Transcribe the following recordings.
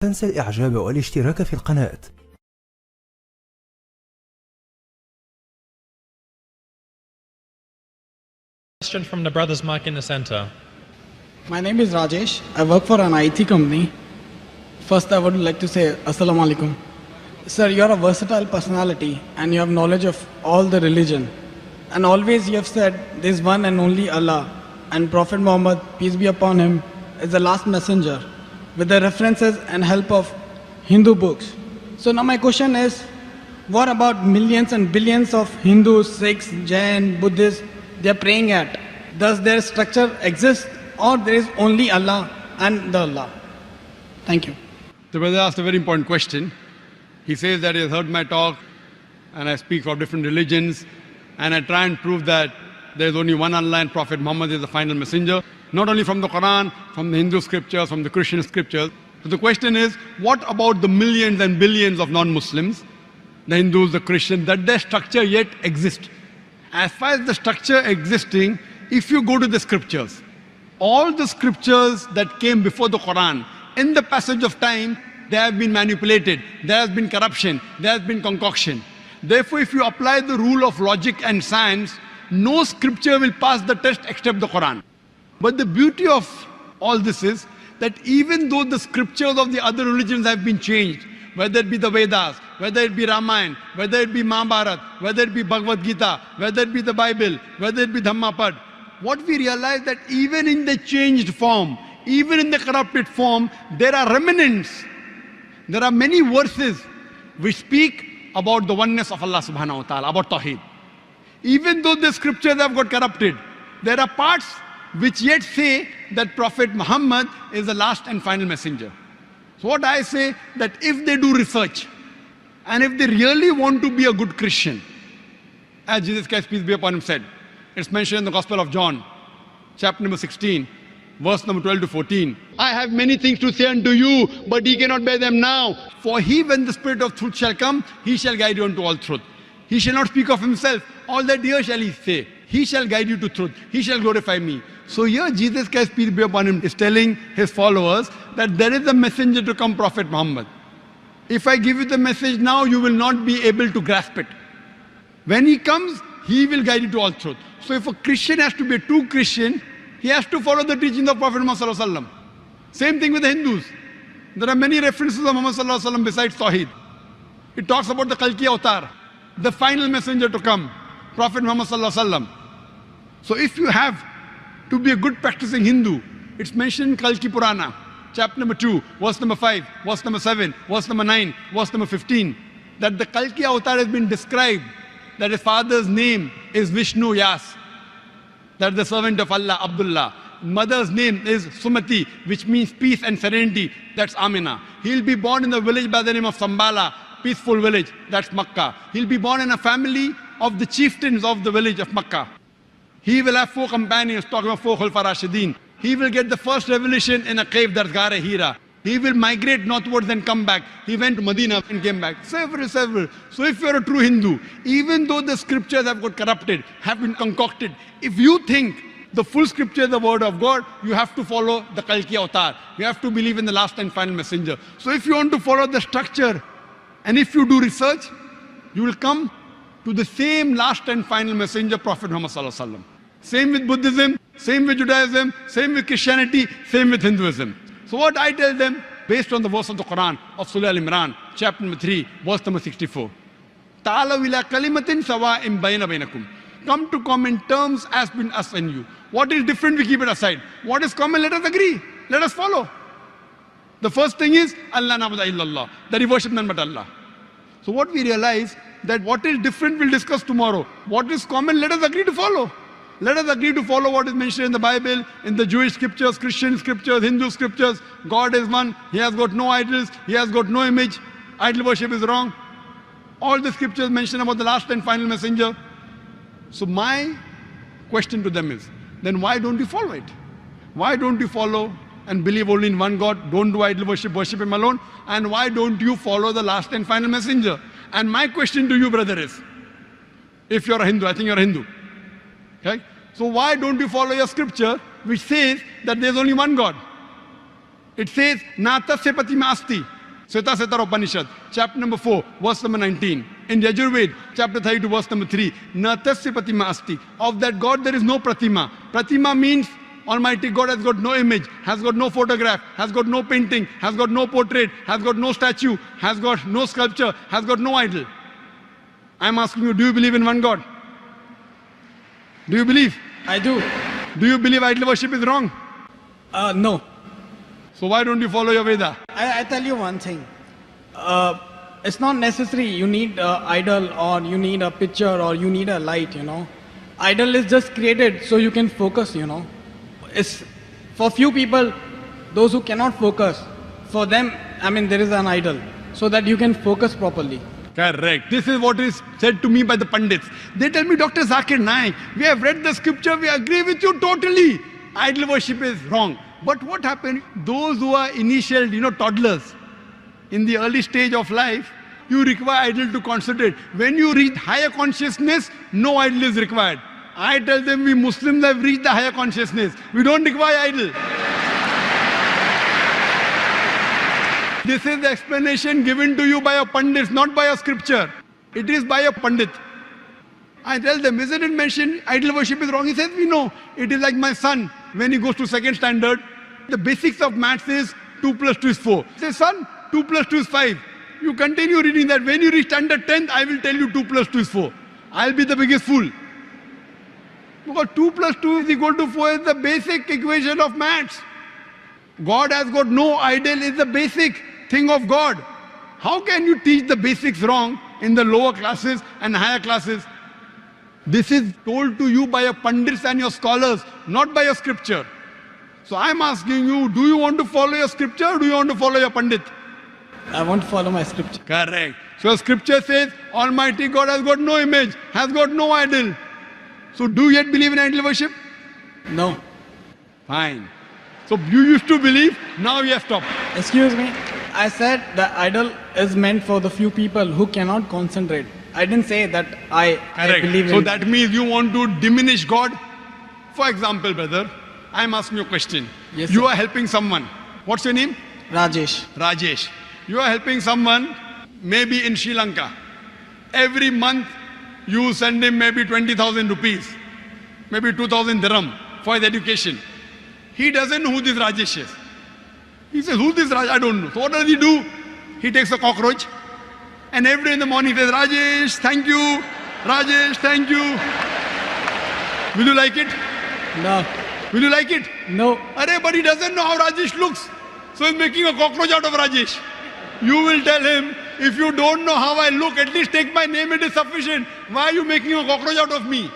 تنسى الإعجاب والاشتراك في القناة. Question from the brothers mic in the center. My name is Rajesh. I work for an IT company. First, I would like to say Assalamu alaikum. Sir, you are a versatile personality and you have knowledge of all the religion. And always you have said there is one and only Allah, and Prophet Muhammad, peace be upon him, is the last messenger, with the references and help of Hindu books. So now my question is, what about millions and billions of Hindus, Sikhs, Jain, Buddhists they are praying at? Does their structure exist, or there is only Allah and the Allah? Thank you. The brother asked a very important question. He says that he has heard my talk and I speak of different religions and I try and prove that there is only one Allah and Prophet Muhammad is the final messenger, not only from the Quran, from the Hindu scriptures, from the Christian scriptures. So the question is, what about the millions and billions of non-Muslims, the Hindus, the Christians, that their structure yet exists? As far as the structure existing, if you go to the scriptures, all the scriptures that came before the Quran, in the passage of time, they have been manipulated, there has been corruption, there has been concoction. Therefore, if you apply the rule of logic and science, no scripture will pass the test except the Quran. But the beauty of all this is that even though the scriptures of the other religions have been changed, whether it be the Vedas, whether it be Ramayana, whether it be Mahabharata, whether it be Bhagavad Gita, whether it be the Bible, whether it be Dhammapad, what we realize that even in the changed form, even in the corrupted form, there are remnants. There are many verses which speak about the oneness of Allah subhanahu wa ta'ala, about Tawheed. Even though the scriptures have got corrupted, there are parts which yet say that Prophet Muhammad is the last and final messenger. So what I say, that if they do research, and if they really want to be a good Christian, as Jesus Christ, peace be upon him, said, it's mentioned in the Gospel of John, chapter number 16, verse number 12 to 14. I have many things to say unto you, but ye cannot bear them now. For he, when the Spirit of truth shall come, he shall guide you unto all truth. He shall not speak of himself. All that here shall he say. He shall guide you to truth. He shall glorify me. So here Jesus Christ, peace be upon him, is telling his followers that there is a messenger to come, Prophet Muhammad. If I give you the message now, you will not be able to grasp it. When he comes, he will guide you to all truth. So if a Christian has to be a true Christian, he has to follow the teachings of Prophet Muhammad sallallahu alaihi wasallam. Same thing with the Hindus. There are many references of Muhammad sallallahu alaihi wasallam besides Tawheed. It talks about the Kalki Avatar, the final messenger to come, Prophet Muhammad sallallahu alaihi wasallam. So if you have to be a good practicing Hindu, it's mentioned in Kalki Purana, chapter number 2, verse number 5, verse number 7, verse number 9, verse number 15, that the Kalki Avatar has been described, that his father's name is Vishnu Yas, that the servant of Allah, Abdullah. Mother's name is Sumati, which means peace and serenity, that's Amina. He'll be born in a village by the name of Sambala, peaceful village, that's Makkah. He'll be born in a family of the chieftains of the village of Makkah. He will have 4 companions, talking about 4 Khulfa Rashidin. He will get the first revelation in a cave, that's Ghar Hira. He will migrate northwards and come back. He went to Medina and came back. Several. So if you're a true Hindu, even though the scriptures have got corrupted, have been concocted, if you think the full scripture is the word of God, you have to follow the Kalki Avatar. You have to believe in the last and final messenger. So if you want to follow the structure, and if you do research, you will come to the same last and final messenger, Prophet Muhammad sallallahu alaihi wasallam. Same with Buddhism, same with Judaism, same with Christianity, same with Hinduism. So what I tell them, based on the verse of the Quran of Surah Al-Imran, chapter number 3, verse number 64. Ta'alaw ila kalimatin sawa'in bayna bainakum. Come to common terms as between us and you. What is different, we keep it aside. What is common, let us agree. Let us follow. The first thing is, Allah na'budu illallah, that we worship none but Allah. So what we realize, that what is different we'll discuss tomorrow. What is common, let us agree to follow. Let us agree to follow what is mentioned in the Bible, in the Jewish scriptures, Christian scriptures, Hindu scriptures. God is one. He has got no idols. He has got no image. Idol worship is wrong. All the scriptures mention about the last and final messenger. So my question to them is, then why don't you follow it? Why don't you follow and believe only in one God? Don't do idol worship, worship him alone. And why don't you follow the last and final messenger? And my question to you, brother, is, if you're a Hindu, I think you're a Hindu. Okay? So why don't you follow your scripture which says that there's only one God? It says, Natasya Pratima Asti. Svetasvatara Upanishad, chapter number 4, verse number 19. In Yajurved, chapter 32, verse number 3. Natasya Pratima Asti. Of that God there is no Pratima. Pratima means Almighty God has got no image, has got no photograph, has got no painting, has got no portrait, has got no statue, has got no sculpture, has got no idol. I'm asking you, do you believe in one God? Do you believe? I do. Do you believe idol worship is wrong? No. So why don't you follow your Veda? I tell you one thing. It's not necessary you need an idol or you need a picture or you need a light, you know. Idol is just created so you can focus, you know. It's for few people, those who cannot focus, for them, I mean, there is an idol so that you can focus properly. Correct. This is what is said to me by the Pandits. They tell me, Dr. Zakir Naik, we have read the scripture, we agree with you totally. Idol worship is wrong. But what happened? Those who are initial, toddlers, in the early stage of life, you require idol to concentrate. When you reach higher consciousness, no idol is required. I tell them we Muslims have reached the higher consciousness. We don't require idol. This is the explanation given to you by a Pandit, not by a scripture. It is by a Pandit. I tell them, isn't it mentioned idol worship is wrong? He says, we know. It is like my son, when he goes to second standard, the basics of maths is 2 plus 2 is 4. He says, son, 2 plus 2 is 5. You continue reading that. When you reach standard 10th, I will tell you 2 plus 2 is 4. I'll be the biggest fool. Because 2 plus 2 is equal to 4 is the basic equation of maths. God has got no idol, is the basic thing of God. How can you teach the basics wrong in the lower classes and higher classes? This is told to you by your Pandits and your scholars, not by your scripture. So I'm asking you, do you want to follow your scripture or do you want to follow your Pandit? I want to follow my scripture. Correct. So scripture says, Almighty God has got no image, has got no idol. So do you yet believe in idol worship? No. Fine. So you used to believe, now you have stopped. Excuse me. I said the idol is meant for the few people who cannot concentrate. I didn't say that I believe in. So that means you want to diminish God? For example, brother, I'm asking you a question. Yes, you sir. are helping someone. What's your name? Rajesh. Rajesh. You are helping someone maybe in Sri Lanka. Every month you send him maybe 20,000 rupees, maybe 2,000 dirham for his education. He doesn't know who this Rajesh is. He says, who this Rajesh? I don't know. So what does he do? He takes a cockroach and every day in the morning he says, Rajesh, thank you. Rajesh, thank you. Will you like it? No. Will you like it? No. Arey, but he doesn't know how Rajesh looks. So he's making a cockroach out of Rajesh. You will tell him, if you don't know how I look, at least take my name, it is sufficient. Why are you making a cockroach out of me?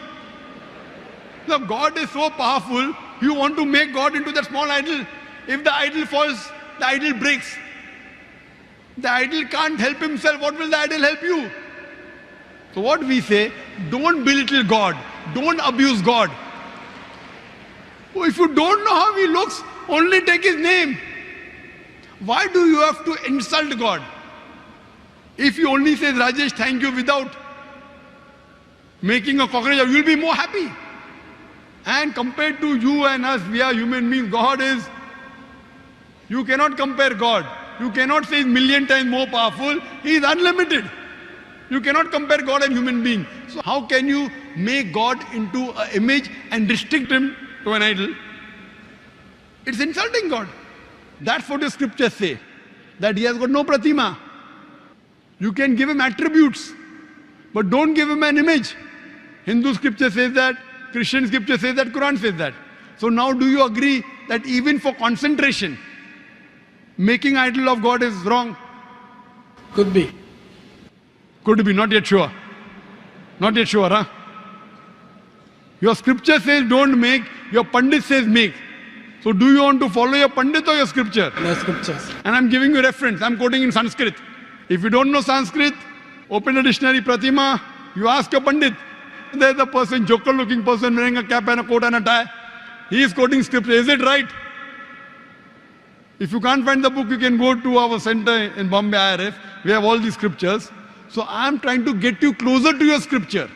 Now God is so powerful, you want to make God into that small idol. If the idol falls, the idol breaks. The idol can't help himself, what will the idol help you? So what we say, don't belittle God, don't abuse God. If you don't know how he looks, only take his name. Why do you have to insult God? If he only says, Rajesh, thank you, without making a cockroach, you'll be more happy. And compared to you and us, we are human beings. God is, you cannot compare God. You cannot say he's million times more powerful. He is unlimited. You cannot compare God and human being. So how can you make God into an image and restrict him to an idol? It's insulting God. That's what the scriptures say. That he has got no pratima. You can give him attributes, but don't give him an image. Hindu scripture says that, Christian scripture says that, Quran says that. So now do you agree that even for concentration, making idol of God is wrong? Could be. Could be, not yet sure. Not yet sure, huh? Your scripture says don't make, your Pandit says make. So do you want to follow your Pandit or your scripture? The scriptures. And I'm giving you reference, I'm quoting in Sanskrit. If you don't know Sanskrit, open a dictionary, Pratima, you ask your Pandit. There's a person, joker looking person wearing a cap and a coat and a tie. He is quoting scripture, is it right? If you can't find the book, you can go to our center in Bombay IRF. We have all these scriptures. So I'm trying to get you closer to your scripture.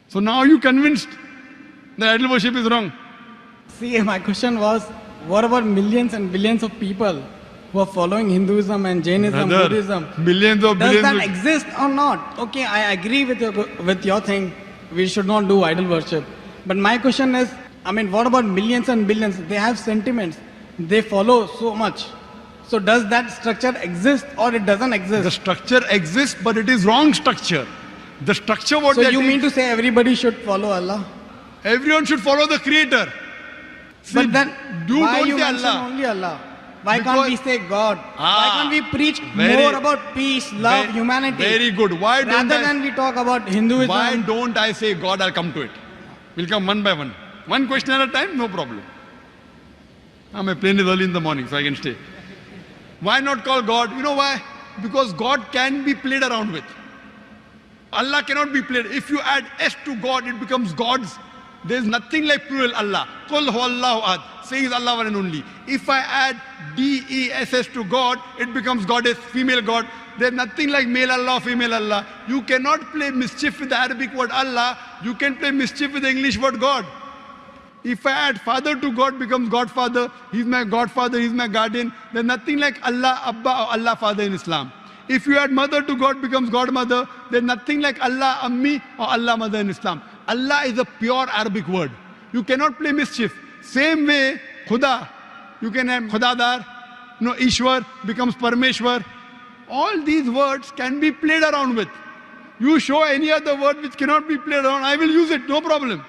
So now you convinced that idol worship is wrong. See, my question was, what about millions and billions of people who are following Hinduism and Jainism, Brother, Buddhism? millions of Does billions. that exist or not? Okay, I agree with your thing. We should not do idol worship. But my question is, I mean, what about millions and billions? They have sentiments. They follow so much. So does that structure exist or it doesn't The exist? structure exists, but it is wrong structure. The structure what So they you teach- mean to say everybody should follow Allah? everyone should follow the Creator. See, But then, why don't you say mention Allah. only Allah? Why Because- can't we say God? Why can't we preach very- more about peace, love, Ve- humanity? Very good. Why don't Rather I, than we talk about Hinduism. why don't I say God? I'll come to it. We'll come one by one. One question at a time, no problem. My plane is early in the morning, so I can stay. Why not call God? You know why? Because God can be played around with. Allah cannot be played. If you add S to God, it becomes God's. There is nothing like plural Allah. Qul huwallahu ahad. Saying is Allah one and only. If I add D-E-S-S to God, it becomes goddess, female God. There's nothing like male Allah, female Allah. You cannot play mischief with the Arabic word Allah. You can play mischief with the English word God. If I add father to God, becomes Godfather. He's my Godfather, he's my guardian. There's nothing like Allah Abba or Allah Father in Islam. If you add mother to God, becomes Godmother. There's nothing like Allah Ammi or Allah Mother in Islam. Allah is a pure Arabic word. You cannot play mischief. Same way, Khuda. You can have Khudadar, Ishwar becomes Parmeshwar. All these words can be played around with. You show any other word which cannot be played around, I will use it, no problem.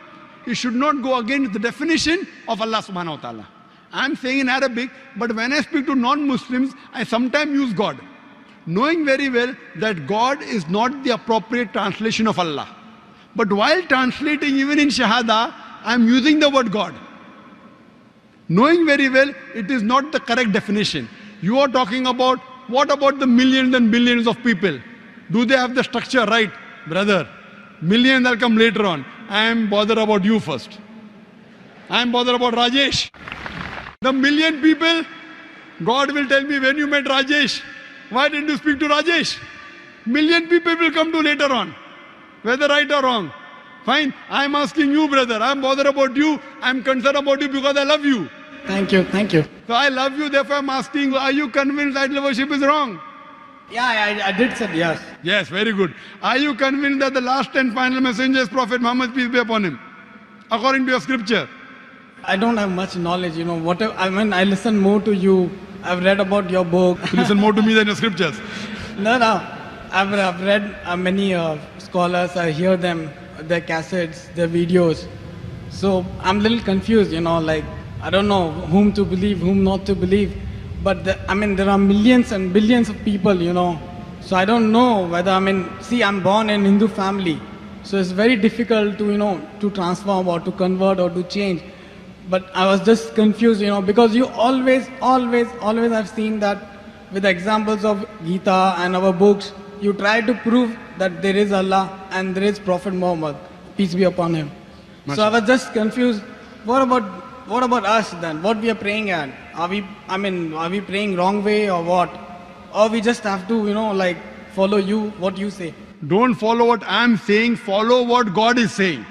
It should not go against the definition of Allah subhanahu wa ta'ala. I'm saying in Arabic, but when I speak to non-Muslims, I sometimes use God. Knowing very well that God is not the appropriate translation of Allah. But while translating even in Shahada, I'm using the word God. Knowing very well it is not the correct definition. You are talking about, what about the millions and billions of people? Do they have the structure right? Brother, millions will come later on. I am bothered about you first. I am bothered about Rajesh. The million people, God will tell me when you met Rajesh. Why didn't you speak to Rajesh? Million people will come to later on. Whether right or wrong. Fine, I am asking you, brother. I am bothered about you. I am concerned about you because I love you. Thank you, thank you. So I love you, therefore I am asking, are you convinced idol worship is wrong? Yeah, I did say yes. Yes, very good. Are you convinced that the last and final messenger is Prophet Muhammad, peace be upon him? According to your scripture. I don't have much knowledge, whatever. I mean, I listen more to you. I've read about your book. You listen more to me than your scriptures. No. I've read many scholars. I hear them, their cassettes, their videos. So I'm a little confused, I don't know whom to believe, whom not to believe. But there are millions and billions of people, So I don't know whether, I'm born in Hindu family. So it's very difficult to, to transform or to convert or to change. But I was just confused, because you always I've seen that with examples of Gita and our books, you try to prove that there is Allah and there is Prophet Muhammad, peace be upon him. So I was just confused. What about us then? What we are praying at? Are we praying wrong way or what? Or we just have to, follow you, what you say? Don't follow what I'm saying, follow what God is saying.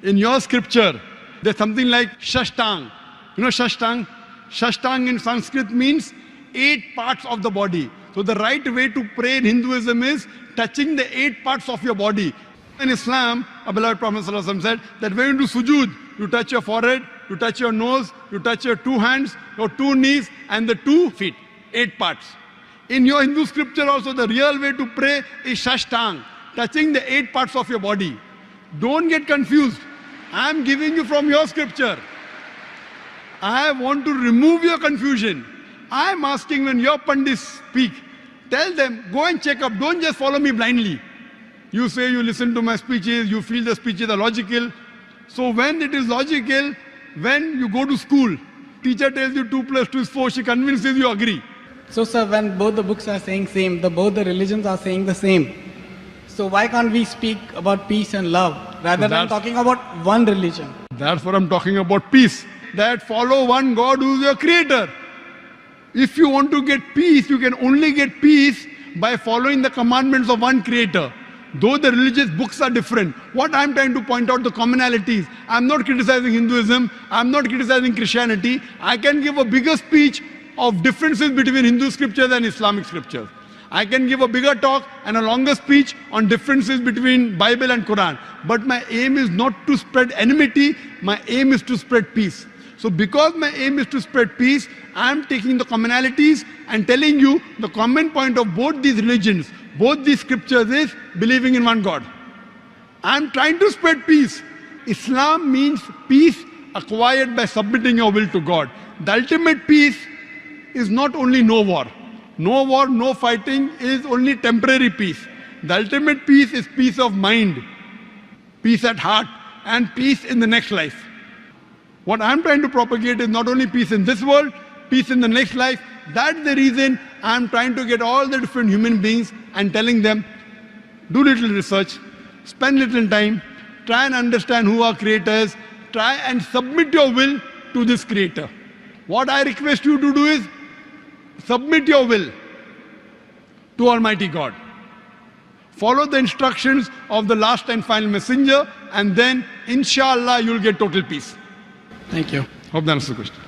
In your scripture, there's something like Shashtang. You know Shashtang? Shashtang in Sanskrit means 8 parts of the body. So the right way to pray in Hinduism is touching the 8 parts of your body. In Islam, our beloved Prophet ﷺ said that when you do sujood, you touch your forehead, you touch your nose, you touch your 2 hands, your 2 knees and the 2 feet. 8 parts. In your Hindu scripture also, the real way to pray is Shashtang, touching the 8 parts of your body. Don't get confused. I am giving you from your scripture. I want to remove your confusion. I am asking when your pandits speak, tell them, go and check up. Don't just follow me blindly. You say you listen to my speeches, you feel the speeches are logical. So when it is logical, when you go to school, teacher tells you 2 + 2 is 4, she convinces you agree. So sir, when both the books are saying same, both the religions are saying the same. So why can't we speak about peace and love rather than talking about one religion? That's what I'm talking about, peace. That follow one God who is your creator. If you want to get peace, you can only get peace by following the commandments of one creator. Though the religious books are different, what I'm trying to point out the commonalities. I'm not criticizing Hinduism, I'm not criticizing Christianity. I can give a bigger speech of differences between Hindu scriptures and Islamic scriptures. I can give a bigger talk and a longer speech on differences between Bible and Quran. But my aim is not to spread enmity, my aim is to spread peace. So because my aim is to spread peace, I am taking the commonalities and telling you the common point of both these religions, both these scriptures is believing in one God. I am trying to spread peace. Islam means peace acquired by submitting your will to God. The ultimate peace is not only no war. No war, no fighting is only temporary peace. The ultimate peace is peace of mind, peace at heart, and peace in the next life. What I'm trying to propagate is not only peace in this world, peace in the next life. That's the reason I'm trying to get all the different human beings and telling them, do little research, spend little time, try and understand who our creator is, try and submit your will to this creator. What I request you to do is submit your will to Almighty God. Follow the instructions of the last and final messenger, and then inshallah you'll get total peace. Thank you. Hope that answers the question.